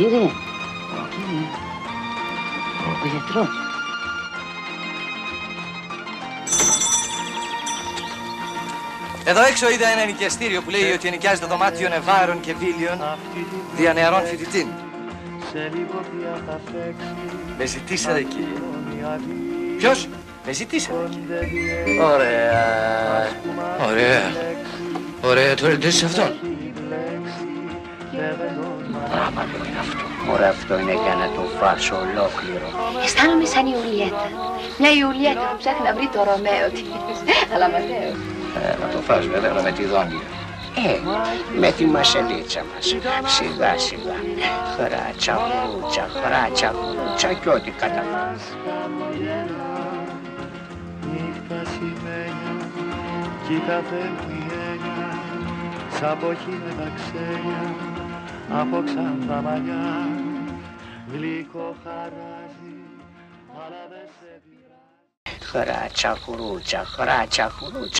Κύριε, ο γιατρός. Εδώ έξω είδα ένα ενοικιαστήριο που λέει ότι ενοικιάζει το δωμάτιο νεβάρων και βίλιων δια νεαρών φοιτητήν. Με ζητήσατε, κύριε. Ποιος? Με ζητήσατε, κύριε. Ωραία. Ωραία. Ωραία, το έντες σε αυτόν. Πράγμα το είναι αυτό. Ωραία, αυτό είναι για να το φας ολόκληρο. Αισθάνομαι σαν η Ιουλιέτα. Μια Ιουλιέτα που ψάχνει να βρει το Ρωμαίο της. Αλλά Ματέο. Να το φας βέβαια, αλλά με τη δόνια. Με τη μασελίτσα μας. Σιγά σιγά. Χράτσα, χρούτσα κι ό,τι καταφέρει. Νύχτα σημαίνια κι η καθέμη έννοια σαν ποχή με τα ξένια από ξανθά μαλλιά γλυκό χαράζει αλλά δεν σε πειράζει. Χράτσα, χρούτσα